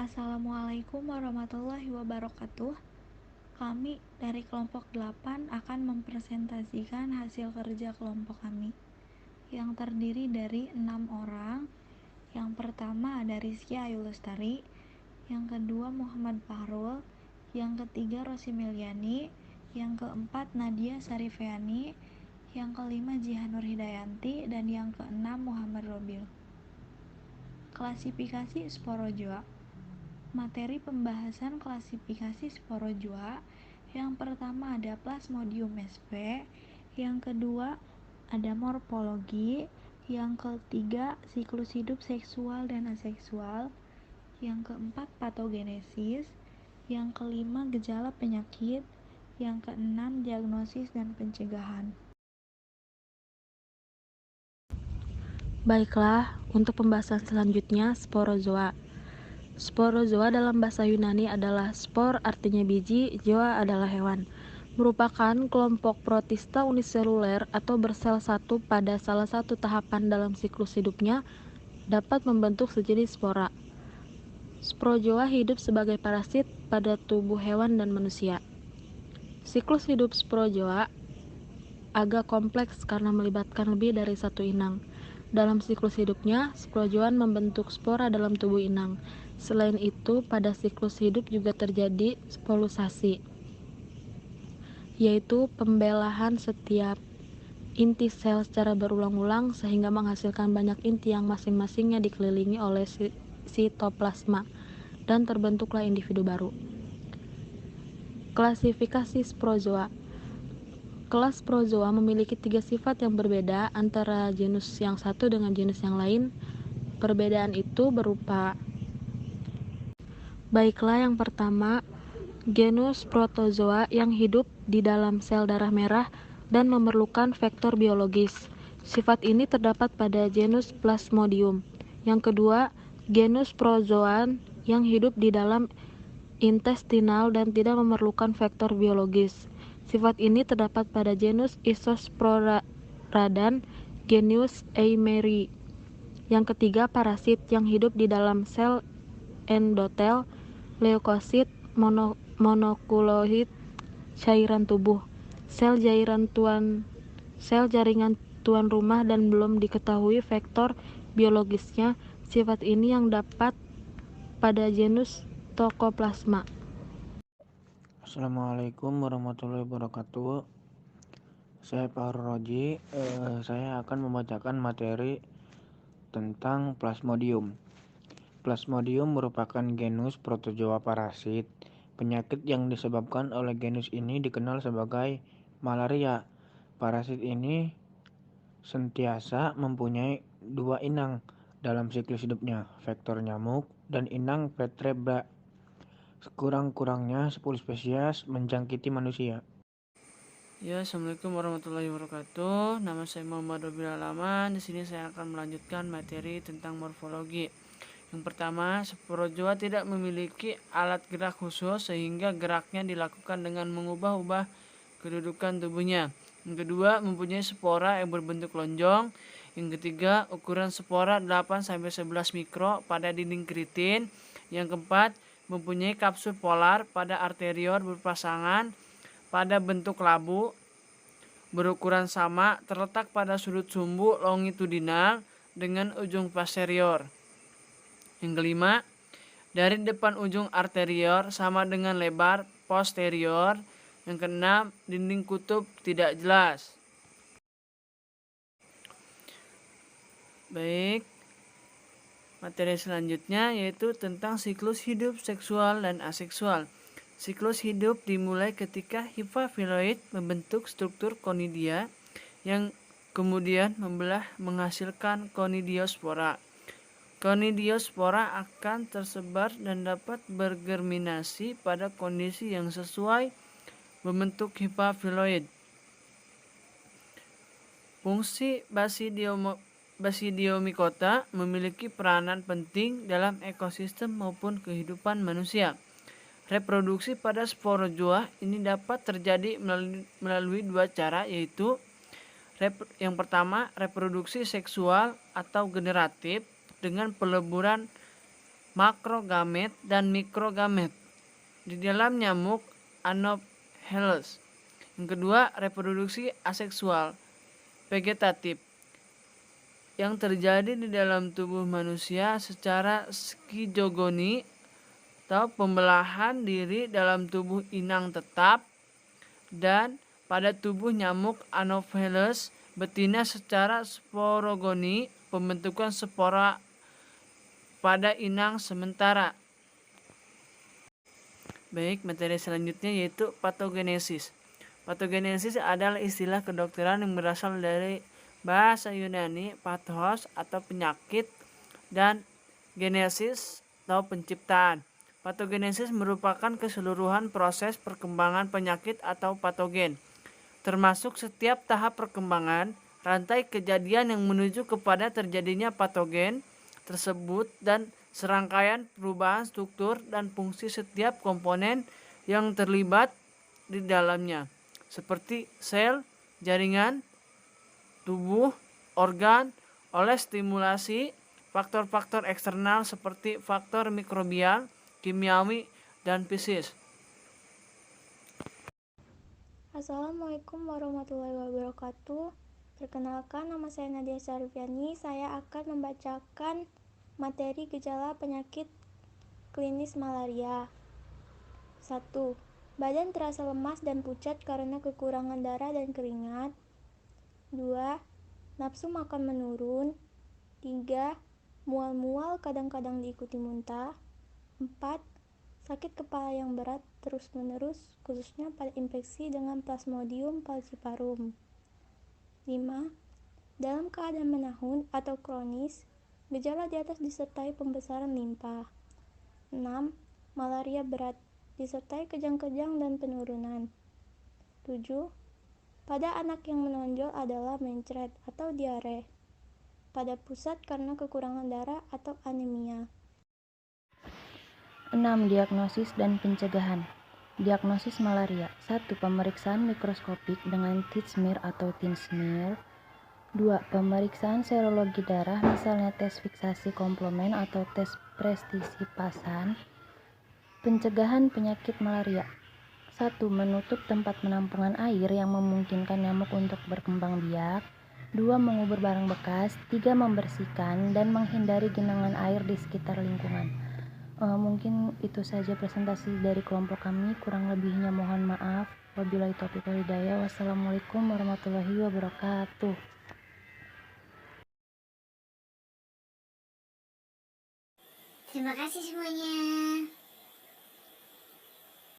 Assalamualaikum warahmatullahi wabarakatuh. Kami dari kelompok 8 akan mempresentasikan hasil kerja kelompok kami yang terdiri dari 6 orang. Yang pertama ada Rizky Ayu Lestari, yang kedua Muhammad Fahrul, yang ketiga Rosi Miliani, yang keempat Nadia Sarifeani, yang kelima Jihanur Hidayanti, dan yang keenam Muhammad Robil. Klasifikasi sporozoa. Materi pembahasan klasifikasi sporozoa. Yang pertama ada Plasmodium sp, yang kedua ada morfologi, yang ketiga siklus hidup seksual dan aseksual, yang keempat patogenesis, yang kelima gejala penyakit, yang keenam diagnosis dan pencegahan. Baiklah, untuk pembahasan selanjutnya, sporozoa. Sporozoa dalam bahasa Yunani adalah spor, artinya biji, zoa adalah hewan. Merupakan kelompok protista uniseluler atau bersel satu pada salah satu tahapan dalam siklus hidupnya dapat membentuk sejenis spora. Sporozoa hidup sebagai parasit pada tubuh hewan dan manusia. Siklus hidup sporozoa agak kompleks karena melibatkan lebih dari satu inang. Dalam siklus hidupnya, sporozoan membentuk spora dalam tubuh inang. Selain itu, pada siklus hidup juga terjadi spolusasi, yaitu pembelahan setiap inti sel secara berulang-ulang sehingga menghasilkan banyak inti yang masing-masingnya dikelilingi oleh sitoplasma, dan terbentuklah individu baru. Klasifikasi sporozoa. Kelas Sporozoa memiliki 3 sifat yang berbeda antara genus yang satu dengan genus yang lain. Perbedaan itu berupa: baiklah, yang pertama, genus Protozoa yang hidup di dalam sel darah merah dan memerlukan vektor biologis. Sifat ini terdapat pada genus Plasmodium. Yang kedua, genus Prozoan yang hidup di dalam intestinal dan tidak memerlukan vektor biologis. Sifat ini terdapat pada genus Isospora dan genus Eimeri. Yang ketiga, parasit yang hidup di dalam sel endotel, leukosit, monokuloid, cairan tubuh, sel jaringan tuan rumah dan belum diketahui vektor biologisnya. Sifat ini yang dapat pada genus Toxoplasma. Assalamualaikum warahmatullahi wabarakatuh. Saya Pak Roji. Saya akan membacakan materi tentang Plasmodium. Plasmodium merupakan genus protozoa parasit. Penyakit yang disebabkan oleh genus ini dikenal sebagai malaria. Parasit ini sentiasa mempunyai 2 inang dalam siklus hidupnya, vektor nyamuk dan inang vertebra. Sekurang-kurangnya 10 spesies menjangkiti manusia. Ya, Assalamualaikum warahmatullahi wabarakatuh. Nama saya Muhammad Robil Alaman. Di sini saya akan melanjutkan materi tentang morfologi. Yang pertama, sporozoa tidak memiliki alat gerak khusus sehingga geraknya dilakukan dengan mengubah-ubah kedudukan tubuhnya. Yang kedua, mempunyai spora yang berbentuk lonjong. Yang ketiga, ukuran spora 8-11 mikro pada dinding keratin. Yang keempat, mempunyai kapsul polar pada arteriol berpasangan pada bentuk labu berukuran sama, terletak pada sudut sumbu longitudinal dengan ujung posterior. Yang kelima, dari depan ujung arteriol sama dengan lebar posterior. Yang keenam, dinding kutub tidak jelas. Baik, materi selanjutnya yaitu tentang siklus hidup seksual dan aseksual. Siklus hidup dimulai ketika hifa filoid membentuk struktur konidia yang kemudian membelah menghasilkan konidiospora. Konidiospora akan tersebar dan dapat bergerminasi pada kondisi yang sesuai membentuk hifa filoid. Fungsi Basidiomycota memiliki peranan penting dalam ekosistem maupun kehidupan manusia. Reproduksi pada sporozoa ini dapat terjadi melalui 2 cara, yaitu yang pertama, reproduksi seksual atau generatif dengan peleburan makrogamet dan mikrogamet di dalam nyamuk Anopheles. Yang kedua, reproduksi aseksual vegetatif yang terjadi di dalam tubuh manusia secara skizogoni atau pembelahan diri dalam tubuh inang tetap, dan pada tubuh nyamuk Anopheles betina secara sporogoni, pembentukan spora pada inang sementara. Baik, materi selanjutnya yaitu patogenesis. Patogenesis adalah istilah kedokteran yang berasal dari bahasa Yunani pathos atau penyakit dan genesis atau penciptaan. Patogenesis merupakan keseluruhan proses perkembangan penyakit atau patogen, termasuk setiap tahap perkembangan, rantai kejadian yang menuju kepada terjadinya patogen tersebut, dan serangkaian perubahan struktur dan fungsi setiap komponen yang terlibat di dalamnya, seperti sel, jaringan, tubuh, organ, oleh stimulasi faktor-faktor eksternal seperti faktor mikrobial, kimiawi, dan fisik. Assalamualaikum warahmatullahi wabarakatuh. Perkenalkan, nama saya Nadia Syarifyani. Saya akan membacakan materi gejala penyakit klinis malaria. 1. Badan terasa lemas dan pucat karena kekurangan darah dan keringat. 2. Nafsu makan menurun. 3. Mual-mual kadang-kadang diikuti muntah. 4. Sakit kepala yang berat terus-menerus, khususnya pada infeksi dengan Plasmodium falciparum. 5. Dalam keadaan menahun atau kronis, gejala di atas disertai pembesaran limpa. 6. Malaria berat, disertai kejang-kejang dan penurunan. 7. Pada anak yang menonjol adalah mencret atau diare. Pada pusat karena kekurangan darah atau anemia. 6. Diagnosis dan pencegahan. Diagnosis malaria. 1. Pemeriksaan mikroskopik dengan tit smear atau thin smear. 2. Pemeriksaan serologi darah, misalnya tes fiksasi komplement atau tes prestisipasan. Pencegahan penyakit malaria. 1. Menutup tempat penampungan air yang memungkinkan nyamuk untuk berkembang biak. 2. Mengubur barang bekas. 3. Membersihkan dan menghindari genangan air di sekitar lingkungan. Mungkin itu saja presentasi dari kelompok kami, kurang lebihnya mohon maaf. Wabillahi taufiq wal hidayah. Wassalamualaikum warahmatullahi wabarakatuh. Terima kasih semuanya.